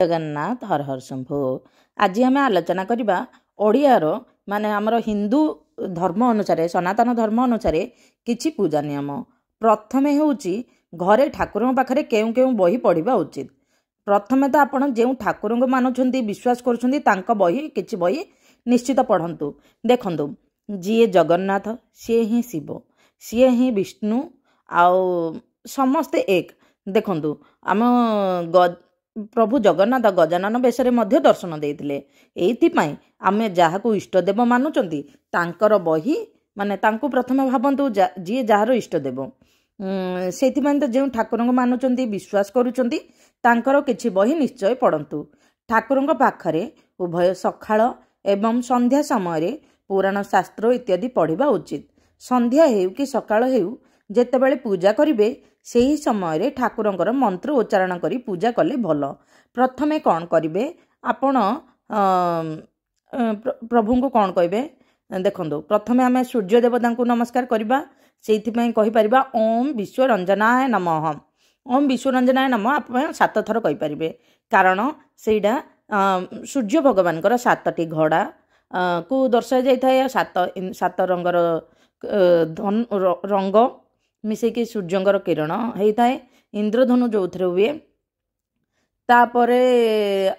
जगन्नाथ हर हर शंभु। आज आम आलोचना करवा ओडियार माने आमर हिंदू धर्म अनुसार सनातन धर्म अनुसार किछि पूजा नियम। प्रथमे होउची घरे ठाकुर पाखरे केउ केउ बही पढ़ा उचित। प्रथमे तो आपण जो ठाकुर मानुंट विश्वास कर बही किछि बही निश्चित पढ़ंतु। देखंतु जी जगन्नाथ सी ही शिव सी ही विष्णु आउ समस्ते एक। देखंतु आम प्रभु जगन्नाथ गजानन बेश दर्शन देते। एइथिपाई आमे जहाकू इष्टदेव मानुचंती तांकर बही माने तांको प्रथमे भावंतु जी जार इष्टदेव से तो जो ठाकुर मानुचंती विश्वास करुचंती तांकर किछि बही निश्चय पढ़ंतु। ठाकुर पाखरे उभय सखाळ एवं संध्या समय पुराण शास्त्र इत्यादि पढ़ा उचित। संध्या हेउ कि सकाळ हेउ जेतेबेले पूजा करिवे सेही समय ठाकुरंकर मंत्र उच्चारण करी पूजा कले भल। प्रथमे कौन करिवे आपण प्रभु को कौन कहिबे देखंतु। प्रथमे आमे सूर्य देवता को नमस्कार करिबा। सेइथिपई कहि परिबा ओम विश्वरंजनाय नमः। ओम विश्वरंजनाय नमः आप 7 थर कहि परिबे, कारण सेइडा सूर्य भगवान 7टी घोड़ा को दर्शा जाइए। 7 रंगर रंग मिसेकी सूर्यंकर किरण होता है। इंद्रधनु जो थे हुए तापरे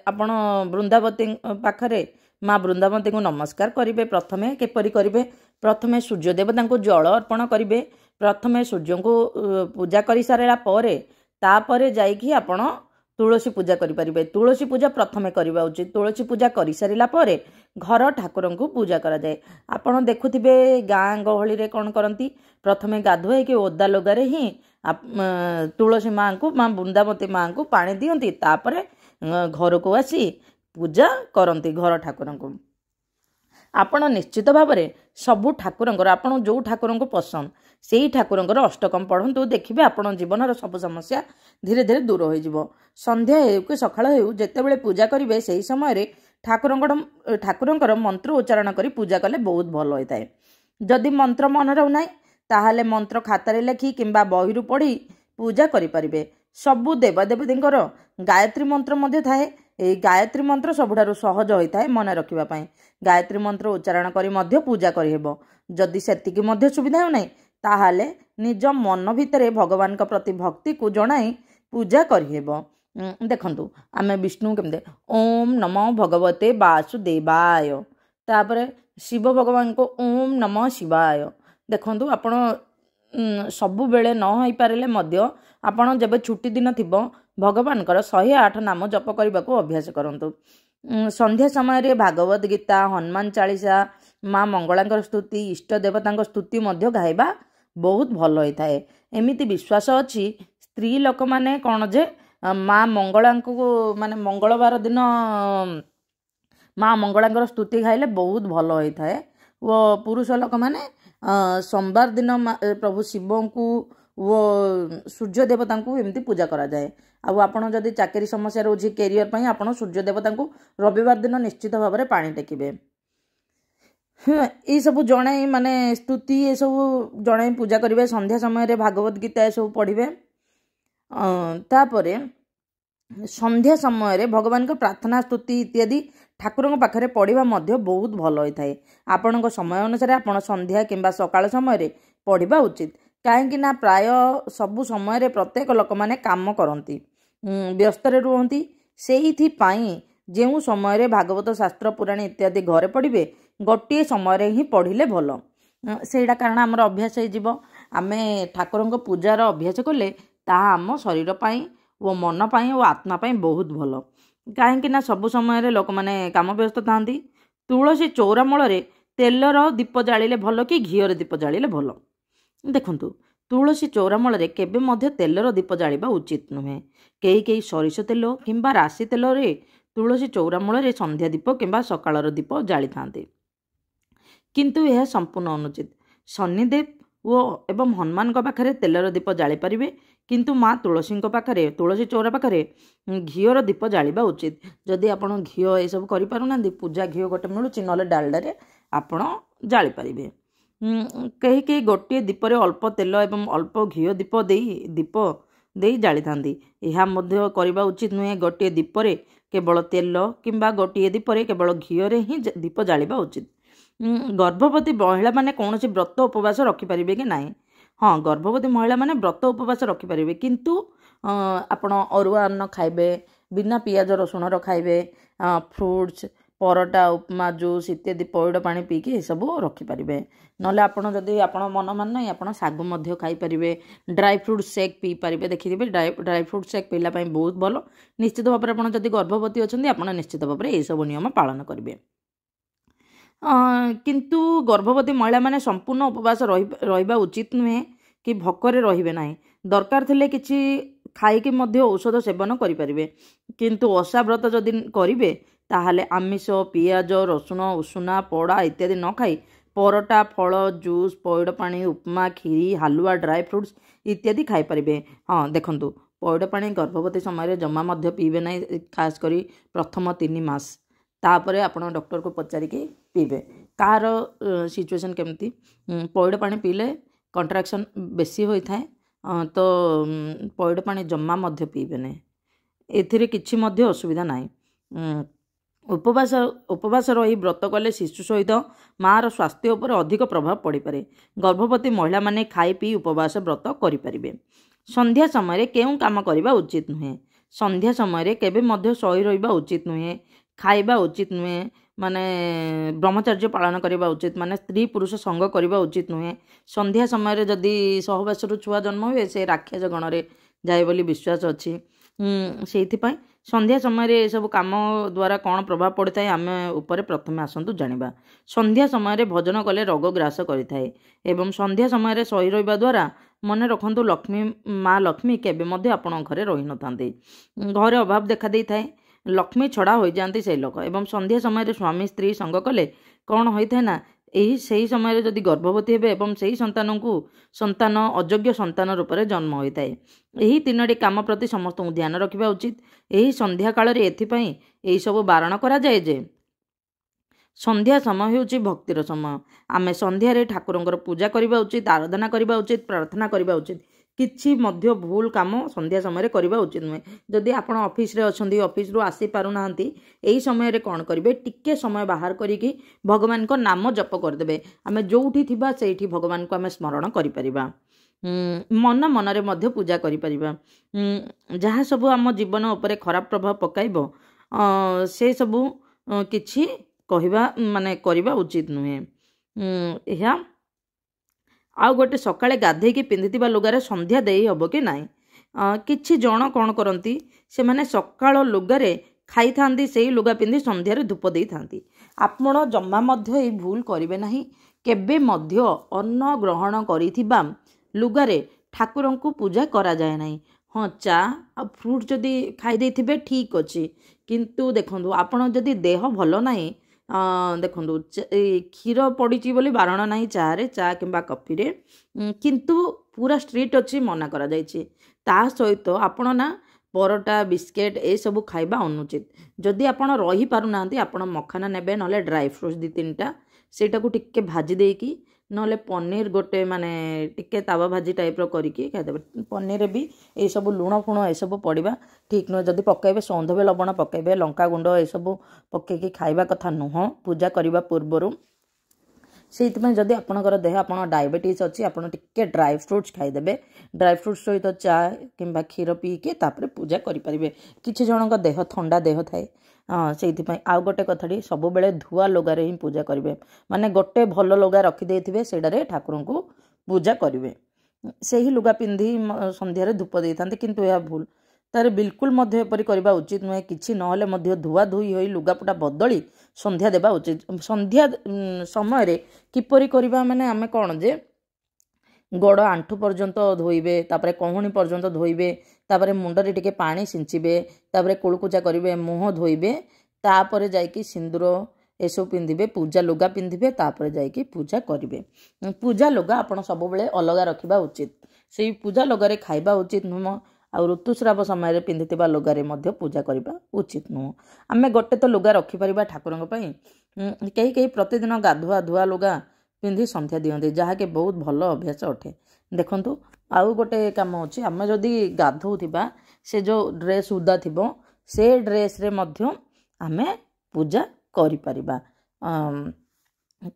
आपण वृंदावती पाखरे माँ वृंदावती को नमस्कार करेंगे। प्रथमे किपरि करेंगे, प्रथमे सूर्य देवता को जल अर्पण करेंगे। प्रथमे सूर्य को पूजा कर सारा तापरे जाइकी आपण तुलसी पूजा करें। तुलसी पूजा प्रथमे करवा उचित। तुलसी पूजा कर सारा घर ठाकुर को पूजा करा जाए। आपण देखुथिबे गाँ गहली रे कौन करती, प्रथमे गाधोई कि ओदा लुगारे ही तुलसी माँ को माँ वृंदावती माँ को पानी दियंती, तापरे घर को आसी पूजा करती घर ठाकुर को। आपण निश्चित भाव में सबू ठाकुर आपण जो ठाकुर को पसंद से ठाकुर अष्टकम पढ़ंतु। देखिए आपण जीवन सब समस्या धीरे धीरे दूर हो। संध्या हेउ कि सकाळ हेउ जेतेबेले पूजा करेंगे से समय ठाकुरंकर मंत्र उच्चारण करी पूजा कले बहुत भल होता है। जदि मंत्र मन रहना ताहले मंत्र खातारे लेखि किंबा बहिरु पढ़ी पूजा करें। सबु देवदेवींकर गायत्री मंत्र मध्य थाए। ए गायत्री मंत्र सबुठारु सहज होता है मन रखिबा पई। गायत्री मंत्र उच्चारण करी मध्य पूजा करिहेबो। जदि सेतिकी मध्य सुविधा हो ताहले निज मन भितरे भगवान का प्रति भक्ति को जणाई पूजा करिहेबो। देखंतु आमे विष्णु केमते ओम नमो भगवते वासुदेवाय, तापरे शिव भगवान को ओम नमो शिवाय। देखंतु आपण सबु बेले न होई पारिले मध्य आपण जबे छुट्टी दिन थिबो भगवान 108 नाम जप करने को अभ्यास करंतु। संध्या समय भागवत गीता, हनुमान चालीसा, माँ मंगला स्तुति, इष्ट देवता स्तुति मध्य गाइबा बहुत भल होता है। एमिति विश्वास अच्छी स्त्री लोक माने कौन जे माँ मंगला को माने मंगलवार दिन माँ मंगला स्तुति गाइले बहुत भल होता है। वो पुरुष लोक माने सोमवार दिन प्रभु शिव को वो सूर्य देवता को एमती पूजा करा जाए। आउ आपन जदि चाकरी समस्या रोजी कैरियर पई आपन सूर्य देवता को रविवार दिन निश्चित भाव में पानी टेकिबे। ये सब जणे माने स्तुति ये सब जणे पूजा करिवे। संध्या समय भागवत गीता ये सब पढ़िबे। तापरे संध्या समय भगवान को प्रार्थना स्तुति इत्यादि ठाकुर पाखरे पढ़िबा मध्य बहुत भल होता है। आपण समय अनुसार आपण संध्या किंबा सकाळ समय पढ़िबा उचित। कहीं ना प्राय सबु समय प्रत्येक लोक माने काम करती व्यस्त रुहती। से जो समय भागवत शास्त्र पुराण इत्यादि घरे पढ़े गोटे समय ही पढ़ले भल। सेटा कारण आमर अभ्यास हो। आम ठाकुर पूजार अभ्यास कले ताहा आम शरीर पाई वो मन पाई वो आत्मा पाई बहुत भल। कहीं सबु समय लोक माने काम व्यस्त था। तुलसी चौरा मूल तेलर दीप जालिले भल कि घीर दीप जालिले भल। देखंतु तुलसी चौरा मूल केबे मध्य तेलर दीप जालिबा उचित नुहे। कई सरिष तेल किंबा राशि तेल रे तुलसी चौरा मूल संध्या दीप किंबा सकाळर दीप जाली थांते, किंतु यह संपूर्ण अनुचित। शनिदेव वो एवं हनुमान पाखरे तेलर दीप जाली पारिबे, किंतु माँ तुलसी पाखरे तुलसी चौरा पाखरे घीर दीप जालिबा उचित। जदि आपण घी ये सब करि पारुना पूजा घी गोटे मिलुची नले डालडा आपण जाली पारिबे। कहीं गोटे दीपरे अल्प तेल एवं अल्प घी दीप दे जाली था। यह करवा उचित नुहे। गोटे दीपरे केवल तेल किंबा गोटे दीपरे केवल घीरे ही दीप जालिबा उचित। गर्भवती महिला माने कौन व्रत उपवास रखिपारे कि ना? हाँ, गर्भवती महिला माने व्रत उपवास रखिपारे, किंतु आपण अरुआ अन्न खाइबे, बिना पियाज रसुण खाइबे, फ्रुट्स, परोटा, उपमा, जूस इत्यादि पइड पानी पीकी ये सब रखिपारे। नले आपण जदि आपण मन मान ना आपण सागु मध्य खाई पारिबे, ड्राई फ्रूट शेक पी पारिबे। देखिथिबे ड्राई फ्रूट शेक पीला पई बहुत भलो। निश्चित भाव में आपण जदि गर्भवती अछंती आपण निश्चित भाव में ये सब नियम पालन करिवे। किंतु गर्भवती महिला माने संपूर्ण उपवास रहिबा उचित नुहे कि भोकरे रहिबे नाही। दरकार थिले किछि खाइकी मध्य औषध सेवन करिपारिबे, किंतु ओषा व्रत जदि करिबे ताहाले आमिष, पियाज, रसुण, उषुना, पोड़ा इत्यादि न खाई परोटा, फल, जूस, पइड पानी, उपमा, खीरी, हालुआ, ड्राई फ्रूट्स इत्यादि खाई पारिबे। हाँ देखंतु, पइड पानी गर्भवती समय जमा मध्य पीबे नहीं, खास करी प्रथम 3 मास। तापरे आपण डॉक्टर को पचारिकी पीबे। कार सिचुएशन केमती, पइड पानी पीले कंट्राक्शन बेसी होई थाए, तो पइड पानी जमा मध्य पीबे नहीं। एथिरे किछि मध्य असुविधा नाही। उपवास रही व्रत कले शिशु सहित मार स्वास्थ्य उपर अधिक प्रभाव पड़ पारे। गर्भवती महिला माने खाई पी उपवास व्रत करें। संध्या समय केउं काम करबा उचित नुहे। संध्या समय केबे मध्य सही रहिबा उचित नुहे, खाइबा उचित नुहे, माने ब्रह्मचर्य पालन करबा उचित, माने स्त्री पुरुष संग करबा उचित नुहे। संध्या समय जदि सहवासरू छुआ जन्म हुए से राक्षस गणरे जाए बोली विश्वास अच्छी। से संध्या समय सब काम द्वारा कौन प्रभाव पड़ता है आम उपरे प्रथम आसतु जानिबा। संध्या समय भोजन कले रोग ग्रास करिथाए एवं संध्या समय सही रहिबा द्वारा मन रखंतु लक्ष्मी माँ लक्ष्मी केबे मध्य आपण घरे रही नथांती। घरे अभाव देखा देई थाए, लक्ष्मी छड़ा हो जाती से लोक। एवं संध्या समय स्वामी स्त्री संग कले कौन होता है ना, यही सही समय जदि गर्भवती हेबे एवं सही संतान अयोग्य संतान रूप में जन्म होता है। यही 3टी काम प्रति समस्त ध्यान रखा उचित। यही संध्या काल एथि सब बारण करा जाए जे संध्या समय होची भक्तिर समय। आमे संध्यारे ठाकुरंकर पूजा करबा उचित, आराधना करबा उचित, प्रार्थना करबा उचित। किछि मध्य भूल काम संध्या समय करबा उचित नुहे। जदि आपण ऑफिस रे अछंती, ऑफिस रो आसी पारु नाहंती, एही समय रे कोन करिवे, टिके समय बाहर करिकि भगवान को नाम जप कर देबे। आमे जोउठी थिबा सेठी भगवान को आमे स्मरण करि परिबा। मन मन रे मध्य पूजा करि परिबा। जहाँ सब आम जीवन उपरे खराब प्रभाव पकाइबो से सब किछि कहिबा माने करबा उचित नुहे। एहा आउ गोटे सकाळे गाधेकी पिंधिथिबा लुगारे संध्या देई हबो कि नाही। किछि जण कोन करंती, से माने सकाळ लुगारे खाई थांती, सेही लुगा पिंधि संध्यारे धूप देई थांती। आपण जम्मा मध्य ए भूल करिवे नाही। केबे मध्य अन्न ग्रहण करिथिबा लुगारे ठाकुरंकु पूजा करा जाए नाही। हाँ, चा आ फ्रूट जदि खाई देथिबे ठीक अछि, किंतु देखंतु आपण जदि देह भलो नाही, देखंतु क्षीर पड़ी बोली बारण नहीं चारे, चा किंबा कॉफी रे, किंतु पूरा स्ट्रिक्ट अच्छी मना करा जायछि। ता सहित आपण ना परोटा बिस्केट ए सब खाइबा अनुचित। जदि आपण रही पारु नांती, आपण मखाना नेबे, नले ड्राई फ्रूट्स 2-3टा सेटा को टिक्के भाजी देकी, नले पनीर गोटे माने टिक्के तावा भाजी टाइप रो करिकी खाइदेबे। पनीर भी ए सब लुण फुण ए सब पड़िबा ठीक नुहे। जदि पकाइबे सौंधबे लवण पकाइबे, लंका गुंड ए सब पकेकी खाइबा कथा नुह पूजा करिबा पूर्वरु। सेइतमे जदि आपणकर देह आपण डायबिटीज अच्छी, आपण टिक्के ड्राई फ्रूट्स खाइदेबे। ड्राई फ्रूट्स सहित चा किंबा क्षीर पीके तापरे पूजा करिपारिबे। किछि जनक देह थंडा देह थाए, से आउ गोटे कथाटी सब बेले धुआ लुगारे ही पूजा करेंगे। माने गोटे भल लुगा रखिदे से ठाकुर को पूजा करेंगे। से ही लुगा पिंधि संध्यारे धूप दे था, किंतु यह भूल। तार बिल्कुल मध्य एपरी करबा उचित नुहे। किछि नहले मध्य धुआ धुई होई लुगापुटा बदली संध्या देबा उचित। संध्या समय रे किपरि करबा माने आमे कोन जे गोड़ आंठू पर्यंत धोइबे, तापरे कहूणी पर्यंत धोइबे, तापरे मुंडरे टिके पानी सिंचिबे, तापरे कुळकुचा करिबे, मुह धोइबे, तापरे जाइकी सिंदूर एसो पिंधिबे, पूजा लुगा पिंधिबे, तापरे जाइकी पूजा करिबे। पूजा लुगा आपण सब बेले अलगा रखिबा उचित। सेही पूजा लुगारे खाइबा उचित नुह। आ ऋतुस्राव समय रे पिंधिथिबा लुगारे मध्य पूजा करिबा उचित नुह। आमे गोटे तो लुगा रखि परिबा ठाकुरंग पई। केही केही प्रतिदिन गाधुआ धुआ लुगा पिंधि संध्या दियंती, जहाँकि बहुत भल अभ्यास अटे। देखंतु आउ गोटे काम अच्छी, आम जदि गाधौथिबा से जो ड्रेस उदा थिबो से ड्रेस रे मध्य आमे पूजा करिपरिबा।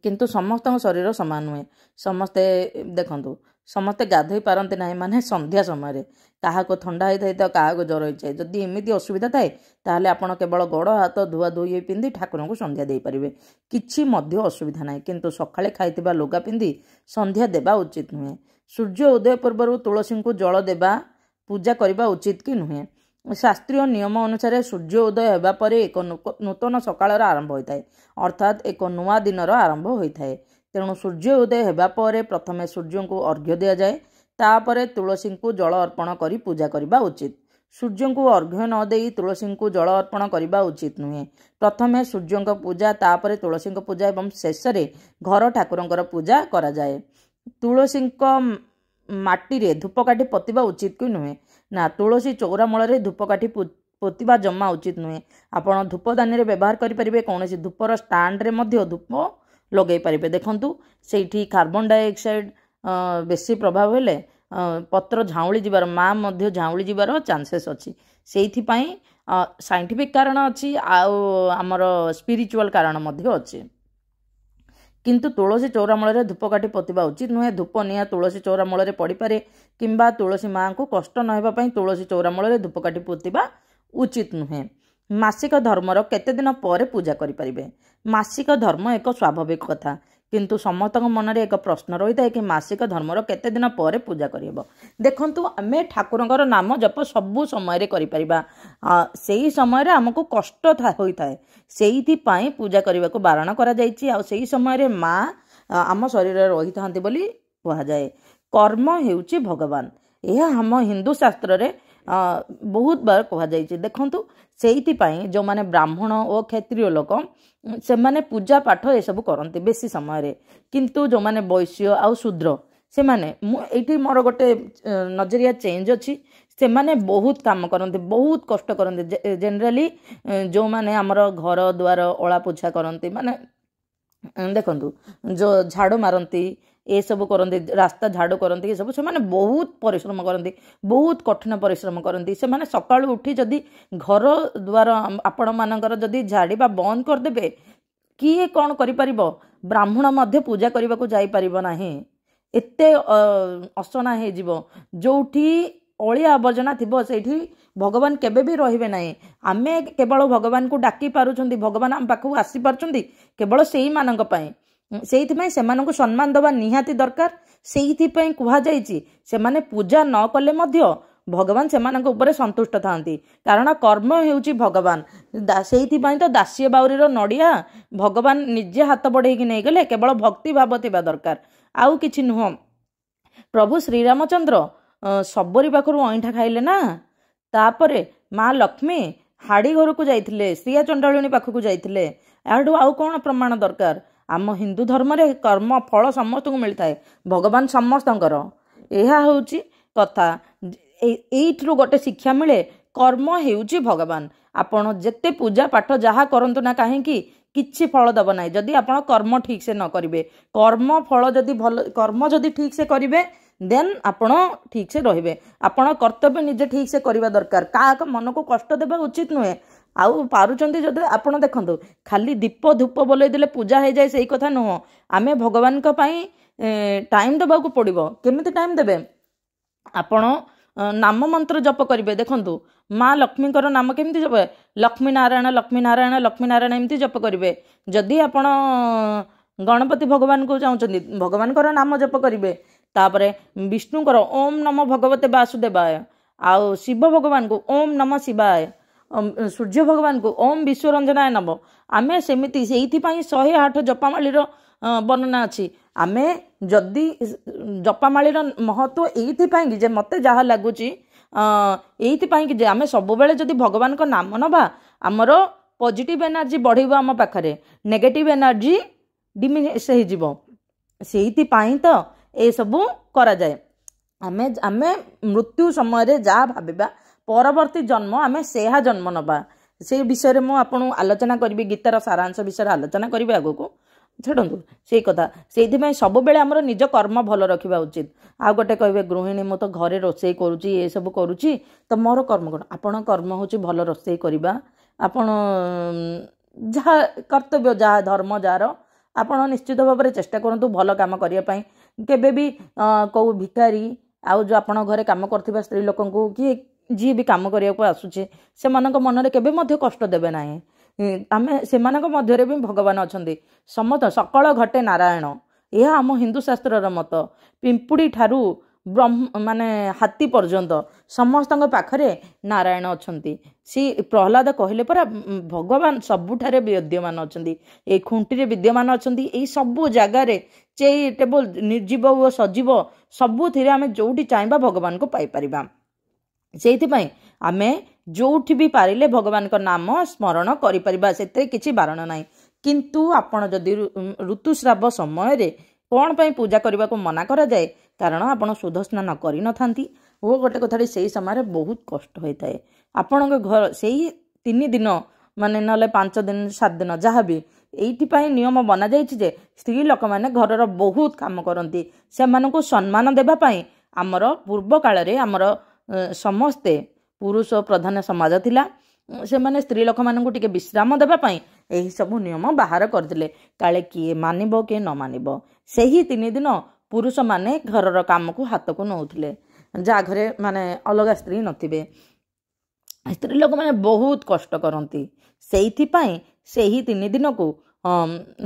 किंतु समस्त शरीर सामान नुहे समस्ते देखंतु समस्ते गाधोई पारती ना माने संध्या समय क्या थंडा होता है तो क्या ज्वर होता है जदि एमती असुविधा थाए ताहले आपण केवल गोड़ हाथ धुआ धुई पिंधि ठाकुर को संध्या दे पारे किछि मध्य असुविधा ना किंतु सकाळे खाइतिबा लुगा पिंधि संध्या देबा उचित नुहे। सूर्य उदय पूर्व तुलसी को जल देबा पूजा करबा उचित कि नुहे। शास्त्रीय नियम अनुसार सूर्य उदय होगा पर एक नूतन सकाळर आरंभ होता है अर्थात एक नुआ दिनर आरंभ होता है। तेणु सूर्य उदय होगा पर प्रथमे सूर्य को अर्घ्य दि जाए तापर तुलसी को जल अर्पण करी पूजा करबा उचित। सूर्य को अर्घ्य न देई तुलसी को जल अर्पण करबा उचित नुहे। प्रथमे सूर्य पूजा तापर तुलसी पूजा एवं शेष में घर ठाकुरंकर पूजा करा जाए। तुलसी माटी रे धूपकाठी पोतिबा उचित कि नुहे ना तुलसी चौरा मूल धूपकाठी पोतिबा जमा उचित नुहे। आपण धूपदानी रे व्यवहार करि परिबे कौन धूपर स्टांड रे मध्य धूप लगे पारे। देखंतु सेठी कार्बन डाइऑक्साइड बेसी प्रभाव हेले पत्र झाउली जीवार माँ मध्य झाउली जीवार चांसेस अच्छी से साइंटिफिक कारण अच्छी आमर स्पिरिचुअल कारण मध्य अच्छी। किंतु तुलसी चौरा मूल धूपकाठी पोतिबा उचित नुहे। धूप निया तुलसी चौरा मूल पड़ी पारे किंबा तुलसी माँ को कष्ट न होगा तुलसी चौरा मूल धूपकाठी पोतिबा उचित नुहे। मासिक धर्मर केते दिन पर पूजा करें। मासिक धर्म एक स्वाभाविक कथा किंतु समस्त मन में एक प्रश्न रही है कि मासिक धर्मर केते दिन पर पूजा करियब। देखंतु आमे ठाकुरंकर नाम जप सबु समय करिपरिबा सेही समय आमको कष्ट होता है सेही पूजा करने को बारण करा जायछि। आ सेही समय माँ आम शरीर रही थांती बोली कहा जाए। कर्म हेउछि भगवान यह हम हिंदू शास्त्र रे बहुत बार कहा जायछि। देखंतु सेही जो माने ब्राह्मण और क्षत्रिय लोक से माने पूजा पाठ ये सब करते बेसी समय रे किंतु जो माने वैश्य आउ शूद्र से माने एठी मोर गोटे नजरिया चेंज अच्छी से माने बहुत काम करते बहुत कष्ट करते। जनरली जो माने हमर घर द्वार ओला पोछा करते माने देखंतु जो झाड़ू मारती ये सब करते रास्ता झाड़ू करते ये सब से माने बहुत परिश्रम करते बहुत कठिन परिश्रम करते। से माने सकाळु उठी जदि घर द्वार आपण मानकर जदि झाड़ीबा बंद करदेबे किए कौन करिपरिबो ब्राह्मण मध्य पूजा करने को जाई परिबो नाही एते असना हे जीवो जोठी अलिया आवर्जना थिबो सेठी भगवान केबे भी रहिबे नाही। आमे केवल भगवान को डाकी पारुछंती भगवान आम पाखु आसी पारुछंती केवल सेही मानक पई सेइथिपई सेमानकु सम्मान दबा निहाती दरकार। सेइथिपई कुहा जायछि सेमाने पूजा न कले मध्य भगवान सेमानक ऊपर संतुष्ट थांती कारण कर्म हेउछि भगवान। सेइथिपई तो दास्य बाउरीर नड़िया भगवान निजे हाथ बढ़ेकी नहीं गले केवल भक्ति भाव थिबा दरकार आउ किछि नुह। प्रभु श्रीरामचंद्र सबरी पाखरु अईठा खाइले ना तापरे माँ लक्ष्मी हाड़ी घर को जाइथिले श्रिया चंडालिनी पाखकु जाइथिले याडू आउ कोन प्रमाण दरकार। आम हिंदू धर्म रे कर्म फल समस्त को मिलता है भगवान समस्तंकर यह होउछि कथा। एइठरु गोटे शिक्षा मिले कर्म हेउछि भगवान। आपण जेते पूजा पाठ जहा करंतु ना काहेकि किछि फल दब नाही जदि आपण कर्म ठीक से न करिवे कर्म फल जदि भल कर्म जदि ठीक से करिवे देन आपण ठीक से रहिबे। आपण कर्तव्य निजे ठीक से करिवा दरकार का मन को कष्ट देबा उचित नुहे। आउ पारुचंती जदि आपण देखंतु खाली दीप धूप बोलै देले पूजा हो जाए सही कथा नुह। आमे भगवान को पई टाइम देबा को पड़िबो केमिति टाइम देबे आपण नाम मंत्र जप करिवे। देखंतु माँ लक्ष्मीकर नाम केमिति जप लक्ष्मी नारायण लक्ष्मी नारायण लक्ष्मी नारायण एमती जप करिवे। जदि आपण गणपति भगवान को चाहते भगवान नाम जप करिवे तापरे विष्णुकर ओम नमो भगवते वासुदेवाय आउ शिव भगवान को ओम नमः शिवाय सूर्य भगवान को ओम विश्वरंजनाय नमः। आमे सेमिति सेइथिपई 108 जपामालीर वर्णना अछि। आमे जदि जपामालीर महत्व एइथिपई कि जे मते जहा लागुची एइथिपई कि जे आमे सब बेले जदि भगवान को नाम नबा हमर पॉजिटिव एनर्जी बढ़िबो आम पाखरे नेगेटिव एनर्जी डिमिनिश हो जिवो सेइथिपई तो ए सबु करा जाए। आमे आमे मृत्यु समय रे जा भाबिबा परवर्ती जन्म आमे सेहा जन्म नबा से विषय में आपन आलोचना करी गीतार सारांश विषय आलोचना करी आगो को ଛାଡ଼ନ୍ତୁ ସେଇ କଥା। ସେଇଥିପାଇଁ ସବୁବେଳେ ଆମର ନିଜ କର୍ମ ଭଲ ରଖିବା ଉଚିତ। ଆଉ ଗୋଟେ କହିବେ ଗୃହିଣୀ ମୁଁ ତ ଘରେ ରୋଷେଇ କରୁଛି ଏସବୁ କରୁଛି ତ ମୋର କର୍ମ କ'ଣ? ଆପଣଙ୍କ କର୍ମ ହେଉଛି ଭଲ ରୋଷେଇ କରିବା। ଆପଣ ଯାହା କର୍ତ୍ତବ୍ୟ ଯାହା ଧର୍ମ ଯାହାର ଆପଣ ନିଶ୍ଚିତ ଭାବରେ ଚେଷ୍ଟା କରନ୍ତୁ ଭଲ କାମ କରିବା ପାଇଁ। କେବେ ବି କେଉଁ ଭିକାରୀ ଆଉ ଯେଉଁ ଆପଣଙ୍କ ଘରେ କାମ କରୁଥିବା ସ୍ତ୍ରୀ ଲୋକଙ୍କୁ କି ଯିଏ ବି କାମ କରିବାକୁ ଆସୁଛେ ସେମାନଙ୍କ ମନରେ କେବେ ମଧ୍ୟ କଷ୍ଟ ଦେବେ ନାହିଁ। ଆମେ ସେମାନଙ୍କ ମଧ୍ୟରେ ବି ଭଗବାନ ଅଛନ୍ତି। ସମସ୍ତ ସକଳ ଘଟେ ନାରାୟଣ, ଏହା ଆମ ହିନ୍ଦୁ ଶାସ୍ତ୍ରର ମତ। ପିମ୍ପୁଡ଼ି ଠାରୁ ମାନେ ହାତୀ ପର୍ଯ୍ୟନ୍ତ ସମସ୍ତଙ୍କ ପାଖରେ ନାରାୟଣ ଅଛନ୍ତି। ସେ ପ୍ରହ୍ଲାଦ କହିଲେ ପରା ଭଗବାନ ସବୁଠାରେ ବିଦ୍ୟମାନ ଅଛନ୍ତି, ଏଇ ଖୁଣ୍ଟିରେ ବିଦ୍ୟମାନ ଅଛନ୍ତି, ଏଇ ସବୁ ଜାଗାରେ ଚେରିଟେବଲ ନିର୍ଜୀବ ଓ ସଜୀବ ସବୁଥିରେ ଆମେ ଯେଉଁଠି ଚାହିଁବା ଭଗବାନଙ୍କୁ ପାଇପାରିବା। ସେଇଥିପାଇଁ ଆମେ ଯେଉଁଠି ବି ପାରିଲେ ଭଗବାନଙ୍କ ନାମ ସ୍ମରଣ କରିପାରିବା, ସେଥିରେ କିଛି ବାରଣ ନାହିଁ। କିନ୍ତୁ ଆପଣ ଯଦି ଋତୁସ୍ରାବ ସମୟରେ କ'ଣ ପାଇଁ ପୂଜା କରିବାକୁ ମନା କରାଯାଏ? କାରଣ ଆପଣ ଶୁଦ୍ଧ ସ୍ନାନ କରିନଥାନ୍ତି ଓ ଗୋଟେ କଥାଟି ସେଇ ସମୟରେ ବହୁତ କଷ୍ଟ ହୋଇଥାଏ। ଆପଣଙ୍କ ଘର ସେଇ 3 ଦିନ ମାନେ ନହେଲେ 5 ଦିନ 7 ଦିନ ଯାହା ବି ଏଇଥିପାଇଁ ନିୟମ ବନାଯାଇଛି ଯେ ସ୍ତ୍ରୀ ଲୋକମାନେ ଘରର ବହୁତ କାମ କରନ୍ତି। ସେମାନଙ୍କୁ ସମ୍ମାନ ଦେବା ପାଇଁ ଆମର ପୂର୍ବ କାଳରେ ଆମର ସମସ୍ତେ ପୁରୁଷ ପ୍ରଧାନ ସମାଜ ଥିଲା। ସେମାନେ ସ୍ତ୍ରୀ ଲୋକମାନଙ୍କୁ ଟିକେ ବିଶ୍ରାମ ଦେବା ପାଇଁ ଏହିସବୁ ନିୟମ ବାହାର କରିଥିଲେ। କାଳେ କିଏ ମାନିବ କିଏ ନ ମାନିବ। ସେହି 3 ଦିନ ପୁରୁଷମାନେ ଘରର କାମକୁ ହାତକୁ ନେଉଥିଲେ, ଯାହା ଘରେ ମାନେ ଅଲଗା ସ୍ତ୍ରୀ ନଥିବେ। ସ୍ତ୍ରୀ ଲୋକମାନେ ବହୁତ କଷ୍ଟ କରନ୍ତି, ସେଇଥିପାଇଁ ସେହି 3 ଦିନକୁ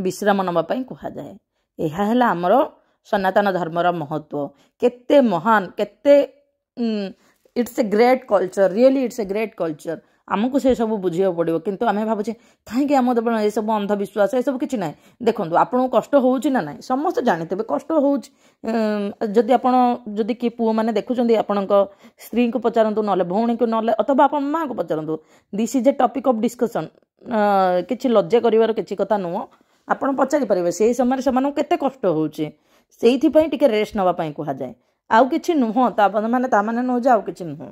ବିଶ୍ରାମ ନେବା ପାଇଁ କୁହାଯାଏ। ଏହା ହେଲା ଆମର ସନାତନ ଧର୍ମର ମହତ୍ତ୍ୱ। କେତେ ମହାନ, କେତେ it's a great culture, really it's a great culture. ଆମକୁ ସେସବୁ ବୁଝିବାକୁ ପଡ଼ିବ। କିନ୍ତୁ ଆମେ ଭାବୁଛେ କାହିଁକି ଆମ ଏସବୁ ଅନ୍ଧବିଶ୍ୱାସ, ଏସବୁ କିଛି ନାହିଁ। ଦେଖନ୍ତୁ ଆପଣଙ୍କୁ କଷ୍ଟ ହେଉଛି ନା ନାହିଁ ସମସ୍ତେ ଜାଣିଥିବେ କଷ୍ଟ ହେଉଛି। ଯଦି କିଏ ପୁଅମାନେ ଦେଖୁଛନ୍ତି ଆପଣଙ୍କ ସ୍ତ୍ରୀଙ୍କୁ ପଚାରନ୍ତୁ, ନହେଲେ ଭଉଣୀକୁ, ନହେଲେ ଅଥବା ଆପଣ ମାଆଙ୍କୁ ପଚାରନ୍ତୁ। This is a topic of discussion. କିଛି ଲଜ୍ଜା କରିବାର କିଛି କଥା ନୁହଁ। ଆପଣ ପଚାରିପାରିବେ ସେଇ ସମୟରେ ସେମାନଙ୍କୁ କେତେ କଷ୍ଟ ହେଉଛି। ସେଇଥିପାଇଁ ଟିକେ ରେଷ୍ଟ ନେବା ପାଇଁ କୁହାଯାଏ, ଆଉ କିଛି ନୁହଁ। ତାମାନେ ନୁହଁ ଯେ ଆଉ କିଛି ନୁହଁ।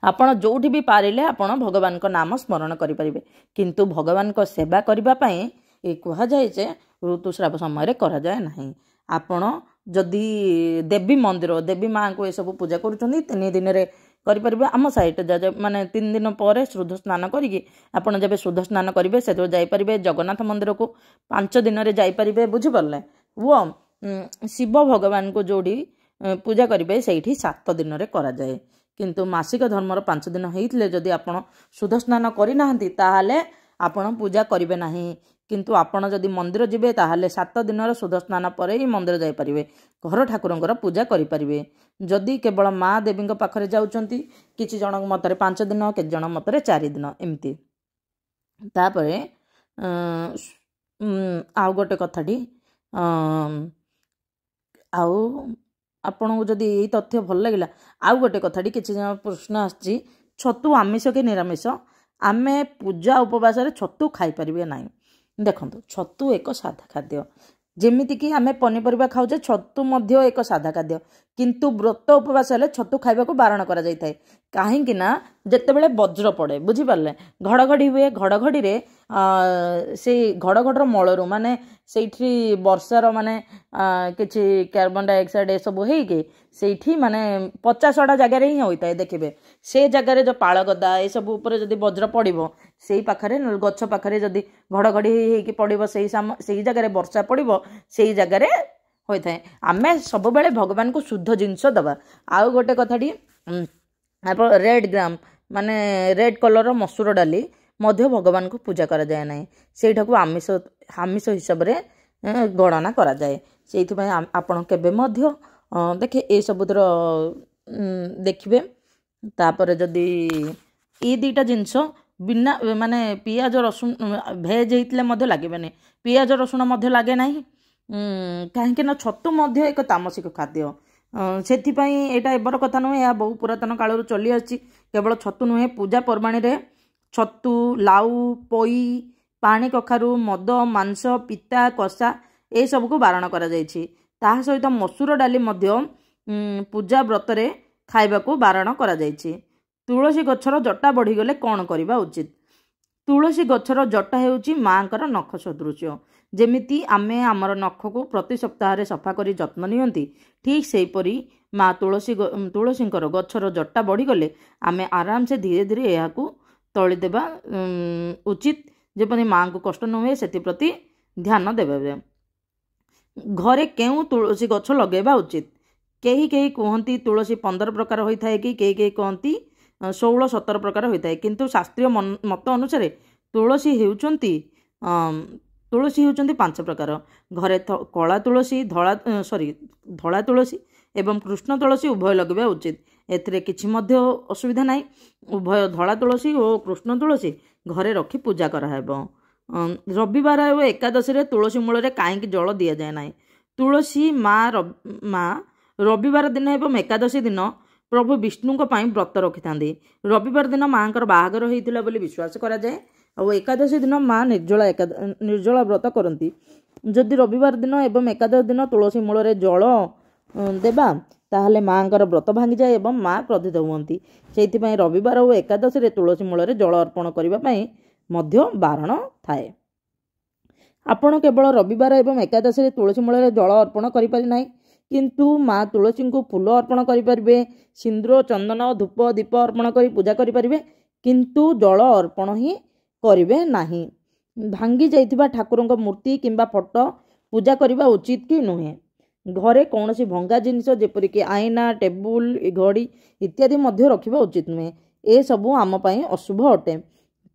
ଆପଣ ଯେଉଁଠି ବି ପାରିଲେ ଆପଣ ଭଗବାନଙ୍କ ନାମ ସ୍ମରଣ କରିପାରିବେ। କିନ୍ତୁ ଭଗବାନଙ୍କ ସେବା କରିବା ପାଇଁ କୁହାଯାଏ ଯେ ଋତୁସ୍ରାବ ସମୟରେ କରାଯାଏ ନାହିଁ। ଆପଣ ଯଦି ଦେବୀ ମନ୍ଦିର, ଦେବୀ ମାଆଙ୍କୁ ଏସବୁ ପୂଜା କରୁଛନ୍ତି 3 ଦିନରେ କରିପାରିବେ। ଆମ ସାଇଟ୍ ମାନେ 3 ଦିନ ପରେ ଶୁଦ୍ଧ ସ୍ନାନ କରିକି ଆପଣ ଯେବେ ଶୁଦ୍ଧ ସ୍ନାନ କରିବେ ସେତେବେଳେ ଯାଇପାରିବେ। ଜଗନ୍ନାଥ ମନ୍ଦିରକୁ 5 ଦିନରେ ଯାଇପାରିବେ, ବୁଝିପାରିଲେ। ଓ ଶିବ ଭଗବାନଙ୍କୁ ଯେଉଁଠି ପୂଜା କରିବେ ସେଇଠି 7 ଦିନରେ କରାଯାଏ। କିନ୍ତୁ ମାସିକ ଧର୍ମର 5 ଦିନ ହେଇଥିଲେ ଯଦି ଆପଣ ଶୁଦ୍ଧ ସ୍ନାନ କରିନାହାନ୍ତି ତାହେଲେ ଆପଣ ପୂଜା କରିବେ ନାହିଁ। କିନ୍ତୁ ଆପଣ ଯଦି ମନ୍ଦିର ଯିବେ ତାହେଲେ 7 ଦିନର ଶୁଦ୍ଧ ସ୍ନାନ ପରେ ହିଁ ମନ୍ଦିର ଯାଇପାରିବେ, ଘର ଠାକୁରଙ୍କର ପୂଜା କରିପାରିବେ। ଯଦି କେବଳ ମା ଦେବୀଙ୍କ ପାଖରେ ଯାଉଛନ୍ତି, କିଛି ଜଣଙ୍କ ମତରେ 5 ଦିନ, କେତେ ଜଣ ମତରେ 4 ଦିନ ଏମିତି। ତାପରେ ଆଉ ଗୋଟେ କଥାଟି, ଆଉ ଆପଣଙ୍କୁ ଯଦି ଏଇ ତଥ୍ୟ ଭଲ ଲାଗିଲା, ଆଉ ଗୋଟେ କଥାଟି କିଛି ଜଣ ପ୍ରଶ୍ନ ଆସିଛି, ଛତୁ ଆମିଷ କି ନିରାମିଷ? ଆମେ ପୂଜା ଉପବାସରେ ଛତୁ ଖାଇପାରିବେ ନାହିଁ। ଦେଖନ୍ତୁ ଛତୁ ଏକ ସାଧା ଖାଦ୍ୟ, ଯେମିତିକି ଆମେ ପନିପରିବା ଖାଉଛେ ଛତୁ ମଧ୍ୟ ଏକ ସାଧା ଖାଦ୍ୟ। କିନ୍ତୁ ବ୍ରତ ଉପବାସ ହେଲେ ଛତୁ ଖାଇବାକୁ ବାରଣ କରାଯାଇଥାଏ। କାହିଁକି ନା ଯେତେବେଳେ ବଜ୍ର ପଡ଼େ, ବୁଝିପାରିଲେ, ଘଡ଼ଘଡ଼ି ହୁଏ, ଘଡ଼ଘଡ଼ିରେ ସେଇ ଘଡ଼ଘଡ଼ିର ମଳରୁ ମାନେ ସେଇଠି ବର୍ଷାର ମାନେ କିଛି କାର୍ବନ ଡାଇଅକ୍ସାଇଡ଼ ଏସବୁ ହେଇକି ସେଇଠି ମାନେ 50ଟା ଜାଗାରେ ହିଁ ହୋଇଥାଏ। ଦେଖିବେ ସେ ଜାଗାରେ ଯେଉଁ ପାଳଗଦା ଏସବୁ ଉପରେ ଯଦି ବଜ୍ର ପଡ଼ିବ, ସେଇ ପାଖରେ ଗଛ ପାଖରେ ଯଦି ଘଡ଼ଘଡ଼ି ହେଇକି ପଡ଼ିବ, ସେଇ ଜାଗାରେ ବର୍ଷା ପଡ଼ିବ, ସେଇ ଜାଗାରେ ହୋଇଥାଏ। ଆମେ ସବୁବେଳେ ଭଗବାନଙ୍କୁ ଶୁଦ୍ଧ ଜିନିଷ ଦେବା। ଆଉ ଗୋଟେ କଥାଟି, ଆପଣ ରେଡ୍ ଗ୍ରାମ ମାନେ ରେଡ୍ କଲର୍ର ମସୁର ଡାଲି ମଧ୍ୟ ଭଗବାନଙ୍କୁ ପୂଜା କରାଯାଏ ନାହିଁ। ସେଇଟାକୁ ଆମିଷ ହିସାବରେ ଗଣନା କରାଯାଏ। ସେଇଥିପାଇଁ ଆପଣ କେବେ ମଧ୍ୟ ଦେଖେ ଏସବୁର ଦେଖିବେ। ତାପରେ ଯଦି ଏଇ 2ଟା ଜିନିଷ ବିନା ମାନେ ପିଆଜ ରସୁଣ ଭେଜ୍ ହେଇଥିଲେ ମଧ୍ୟ ଲାଗିବନି, ପିଆଜ ରସୁଣ ମଧ୍ୟ ଲାଗେ ନାହିଁ। କାହିଁକି ନା ଛତୁ ମଧ୍ୟ ଏକ ତାମସିକ ଖାଦ୍ୟ। ସେଥିପାଇଁ ଏଇଟା ଏବେର କଥା ନୁହେଁ, ଏହା ବହୁ ପୁରାତନ କାଳରୁ ଚଲି ଆସିଛି। କେବଳ ଛତୁ ନୁହେଁ, ପୂଜା ପର୍ବାଣୀରେ ଛତୁ, ଲାଉ, ପୋଇ, ପାଣି କଖାରୁ, ମଦ, ମାଂସ, ପିତା, କଷା ଏସବୁକୁ ବାରଣ କରାଯାଇଛି। ତାହା ସହିତ ମସୁର ଡାଲି ମଧ୍ୟ ପୂଜା ବ୍ରତରେ ଖାଇବାକୁ ବାରଣ କରାଯାଇଛି। ତୁଳସୀ ଗଛର ଜଟା ବଢ଼ିଗଲେ କ'ଣ କରିବା ଉଚିତ? तुलसी गछर जटा हेउची माँकर नख सदृश्य। जेमिति आमे आमर नखको प्रति सप्ताह सफा करी जत्न नियंती, ठीक सेहीपरि माँ तुलसींकर गछर जटा बढ़ीगले आमे आराम से धीरे धीरे यहाकू तली देबा उचित, जेपरि माँ को कष्ट न हुए सेप्रति ध्यान देवे। घरे केउ तुलसी गछ लगेबा उचित। कहीं कहीं कहती तुलसी 15 प्रकार होता है कि कहीं कहीं कहती 16-17 प्रकार होता है, किंतु शास्त्रीय मत अनुसार तुलसी हेउचंती 5 प्रकार। घरे कला तुलसी धला तुलसी एवं कृष्ण तुलसी उभय लगे उचित। एथिरे किछि मध्य असुविधा नाही। उभय धला तुलसी और कृष्ण तुलसी घरे रखी पूजा कराहेब। रविवार और एकादशी रे तुलसी मूल रे काईकि जल दिया जाए ना। तुलसी माँ रविवार दिन एवं एकादशी दिन प्रभु विष्णु व्रत रखि था। रविवार दिन माँ बाहागर होता बोली विश्वास करा जाए और एकादशी दिन माँ निर्जला व्रत करती। जदि रविवार दिन एवं एकादशी दिन तुलसी मूल रे जल देबा ताहले माँ व्रत भांगी जाए एवं माँ क्रोधित हुअंती। सेइथिपई रविवार और एकादशी रे तुलसी मूल रे जल अर्पण करबा पई मध्य बारण थाए। आपण केवल रविवार एवं एकादशी रे तुलसी मूल रे जल अर्पण करि पारि नाही, किंतु माँ तुलसी को फूल अर्पण करें, सिंदूर चंदन धूप दीप अर्पण कर पूजा करें, किंतु जल अर्पण ही करेंगे नहीं। भांगी जाइथिबा ठाकुरंक मूर्ति किंबा फोटो पूजा करने उचित कि नुहे। घरे कौन सी भंगा जिनिस जेपरिक आईना टेबुल घड़ी इत्यादि मध्य रखा उचित नुहे। ए सबू आम पाई अशुभ अटे।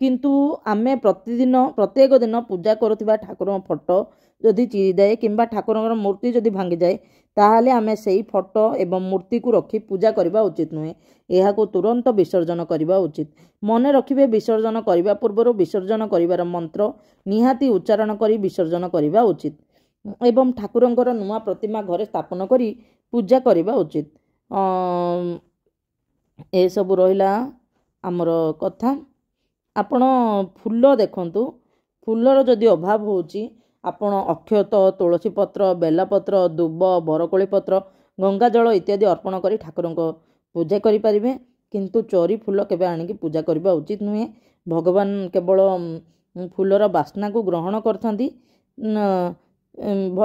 किंतु आमे प्रत्येक दिन पूजा करुवा ठाकुर फोटो जदि चिरी जाए किंबा ठाकुर मूर्ति जदि भांगी जाए ताहले आमे सेही फोटो एवं मूर्ति को रखी पूजा करबा उचित नुहे। यह तुरंत विसर्जन करबा उचित। मन रखिबे विसर्जन करबा पूर्व विसर्जन करिवार मंत्र निहाती उच्चारण करी विसर्जन करबा उचित एवं ठाकुरंकर नुआ प्रतिमा घरे स्थापन करी पूजा करबा उचित। ए सब रहिला आमर कथा। आपण फूल देखंतु, फूलर जदि अभाव होची आपण अक्षत तुलसी पत्र बेलपत्र दुब बरकोली पत्र गंगा जल इत्यादि अर्पण करी ठाकुर पूजा करें, किंतु चोरी फूल केबे आनिकी पूजा करबा उचित नुहे। भगवान केवल फूलर बास्ना को ग्रहण करथांती।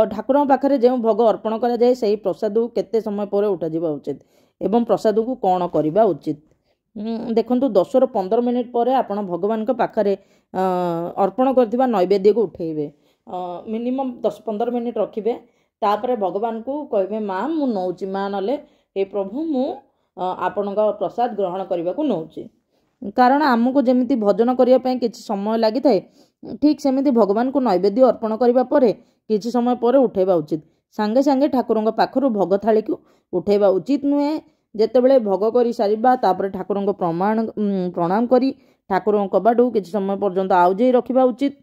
ठाकुर पाखरे जो भोग अर्पण करा जाए सही प्रसाद को केते समय पर उठा जावा उचित एवं प्रसाद को कौन करबा उचित। देखंतु 10 ରୁ 15 मिनिट पर आपण भगवान के पाखरे अर्पण करथिबा नैवेद्य को उठेबे। Minimum 10-15 minute रखिबे। तापर भगवान को कहबे माँ मु नौची, माँ नले हे प्रभु मु आपण प्रसाद ग्रहण करने को नौची। कारण आमको जमीती भजन करने किसी समय लगी थाए, ठीक सेमिति भगवान को नैवेद्य अर्पण करबा परे किसी समय पर उठेबा उचित। सांगे सांगे ठाकुर पाखरु भोग थाली को उठेबा उचित नुहे। जेतेबेले भोग करी सारिबा तापर ठाकुर प्रणाम करी ठाकुर कबाटू किसी समय पर्यंत आउजे रखिबा उचित।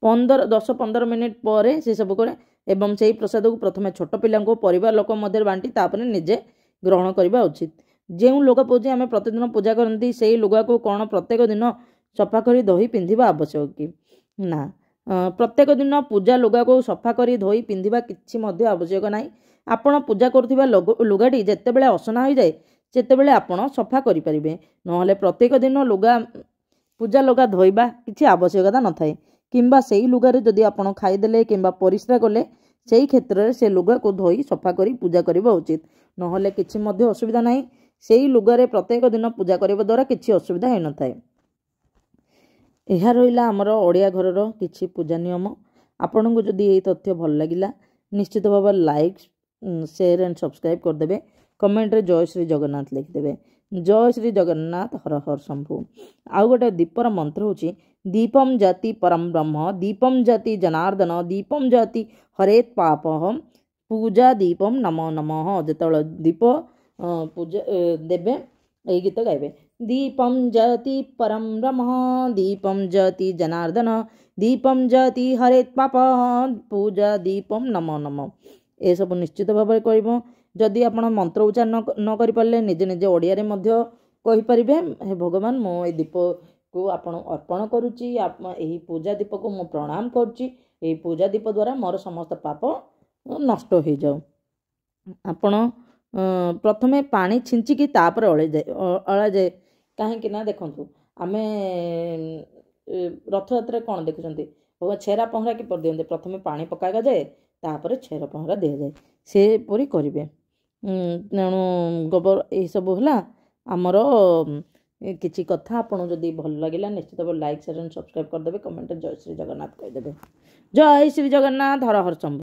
10-15 मिनिट पर से सब करे एवं से प्रसाद को प्रथम छोट पिला परिवार लोक मध्य बांटी तापर निजे ग्रहण करबा उचित। जो लोक पूजा आम प्रतिदिन पूजा करती से लुगा को कौन प्रत्येक दिन सफा करी धोई पिंधिबा आवश्यक कि ना। प्रत्येक दिन पूजा लुगा को सफा करी धोई पिंधिबा किछि मध्य आवश्यक नाही। आपण पूजा करुथिबा लुगाटी जेतेबेले असना हो जाए सेतेबेले आपण सफा करि परिबे, नहले प्रत्येक दिन लुगा पूजा लुगा धोइबा किछि आवश्यकता न थाए। किंबा सेही लुगारे जदि आपण खाइदेले किंबा परिश्रा कले सेही क्षेत्र में से लुगा को धोई सफा करी पूजा करबा उचित, नहले किछि मध्य असुविधा नाही। सेही लुगारे प्रत्येक दिन पूजा करबा द्वारा किछि असुविधा होई न थाए। एहा रहिला हमर ओडिया घरर किछि पूजा नियम। आपनको जदि एई तथ्य भल लागिला निश्चित भाव लाइक शेयर एंड सब्सक्राइब कर देबे। कमेंट रे जय श्री जगन्नाथ लिख देबे। जय श्री जगन्नाथ हर हर शंभु। आउ गोटे दीपर मंत्र होची दीपम जाति परम ब्रह्म दीपम जाति जनार्दन दीपम जाति हरेत पापहम पूजा दीपम नमो नमः। जेतବେଳେ दीप पूजा देबे एई गीत गाइबे। दीपम जाति परम ब्रह्म दीपम जाति जनार्दन दीपम जाति हरेत पापहम पूजा दीपम नमो नमः। ए सब निश्चित भाव में करिबो। जदि आपण मंत्र उच्चारण न करि पारले निजे निजे ओडिया रे मध्य कहि परिबे, हे भगवान मो ए दीप को आपण अर्पण करूची, एही पूजा दीप को मो प्रणाम करूची, एही पूजा दीप द्वारा मोर समस्त पाप नष्ट हो जाओ। आपण प्रथमे पानी छिंचिकी तापर अळा जाए कहीं ना देखंतु ଆମେ ରଥଯାତ୍ରାରେ କ'ଣ ଦେଖୁଛନ୍ତି, ଛେରା ପହଁରା କିପରି ଦିଅନ୍ତି, ପ୍ରଥମେ ପାଣି ପକାଯାଏ, ତାପରେ ଛେରା ପହଁରା ଦିଆଯାଏ, ସେପରି କରିବେ। ତେଣୁ ଗୋବର ଏହିସବୁ ହେଲା ଆମର କିଛି କଥା। ଆପଣଙ୍କୁ ଯଦି ଭଲ ଲାଗିଲା ନିଶ୍ଚିତ ଭାବରେ ଲାଇକ୍ ସେୟାର ଆଣ୍ଡ ସବସ୍କ୍ରାଇବ୍ କରିଦେବେ, କମେଣ୍ଟରେ ଜୟ ଶ୍ରୀ ଜଗନ୍ନାଥ କହିଦେବେ। ଜୟ ଶ୍ରୀ ଜଗନ୍ନାଥ, ହର ହର ଶମ୍ଭୁ।